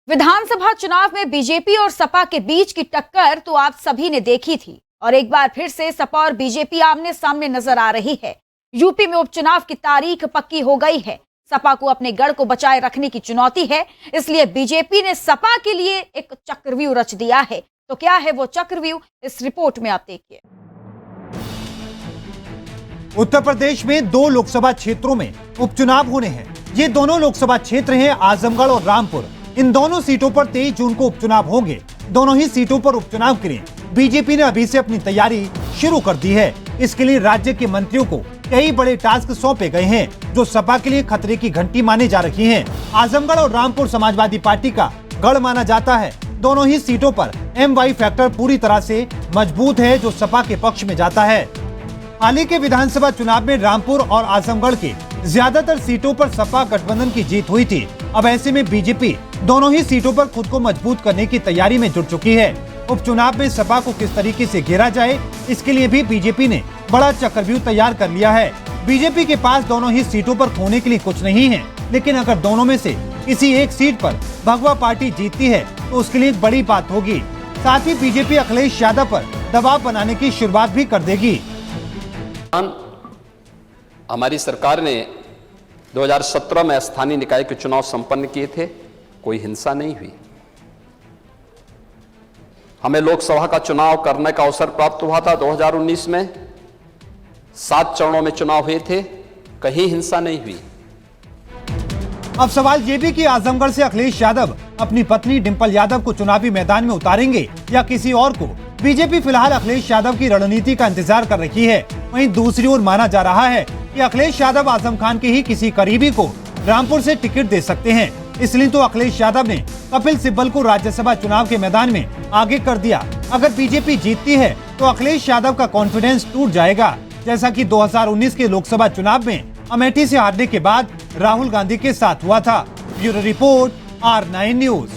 विधानसभा चुनाव में बीजेपी और सपा के बीच की टक्कर तो आप सभी ने देखी थी और एक बार फिर से सपा और बीजेपी आमने सामने नजर आ रही है। यूपी में उपचुनाव की तारीख पक्की हो गई है। सपा को अपने गढ़ को बचाए रखने की चुनौती है, इसलिए बीजेपी ने सपा के लिए एक चक्रव्यूह रच दिया है। तो क्या है वो चक्रव्यूह, इस रिपोर्ट में आप देखिए। उत्तर प्रदेश में 2 लोकसभा क्षेत्रों में उपचुनाव होने हैं। ये दोनों लोकसभा क्षेत्र हैं आजमगढ़ और रामपुर। इन दोनों सीटों पर 23 जून को उपचुनाव होंगे। दोनों ही सीटों पर उपचुनाव के लिए बीजेपी ने अभी से अपनी तैयारी शुरू कर दी है। इसके लिए राज्य के मंत्रियों को कई बड़े टास्क सौंपे गए हैं, जो सपा के लिए खतरे की घंटी माने जा रही हैं। आजमगढ़ और रामपुर समाजवादी पार्टी का गढ़ माना जाता है। दोनों ही सीटों पर MY फैक्टर पूरी तरह से मजबूत है, जो सपा के पक्ष में जाता है। हाल ही के विधानसभा चुनाव में रामपुर और आजमगढ़ के ज्यादातर सीटों पर सपा गठबंधन की जीत हुई थी। अब ऐसे में बीजेपी दोनों ही सीटों पर खुद को मजबूत करने की तैयारी में जुट चुकी है। उपचुनाव में सपा को किस तरीके से घेरा जाए, इसके लिए भी बीजेपी ने बड़ा चक्रव्यूह तैयार कर लिया है। बीजेपी के पास दोनों ही सीटों पर खोने के लिए कुछ नहीं है, लेकिन अगर दोनों में से किसी एक सीट पर भगवा पार्टी जीतती है तो उसके लिए एक बड़ी बात होगी। साथ ही बीजेपी अखिलेश यादव पर दबाव बनाने की शुरुआत भी कर देगी। हमारी सरकार ने 2017 में स्थानीय निकाय के चुनाव संपन्न किए थे, कोई हिंसा नहीं हुई। हमें लोकसभा का चुनाव करने का अवसर प्राप्त हुआ था 2019 में। 7 चरणों में चुनाव हुए थे, कहीं हिंसा नहीं हुई। अब सवाल ये भी कि आजमगढ़ से अखिलेश यादव अपनी पत्नी डिंपल यादव को चुनावी मैदान में उतारेंगे या किसी और को। बीजेपी फिलहाल अखिलेश यादव की रणनीति का इंतजार कर रही है। वहीं दूसरी ओर माना जा रहा है कि अखिलेश यादव आजम खान के ही किसी करीबी को रामपुर से टिकट दे सकते हैं। इसलिए तो अखिलेश यादव ने कपिल सिब्बल को राज्यसभा चुनाव के मैदान में आगे कर दिया। अगर बीजेपी जीतती है तो अखिलेश यादव का कॉन्फिडेंस टूट जाएगा, जैसा कि 2019 के लोकसभा चुनाव में अमेठी से हारने के बाद राहुल गांधी के साथ हुआ था। Bureau report, R9 news.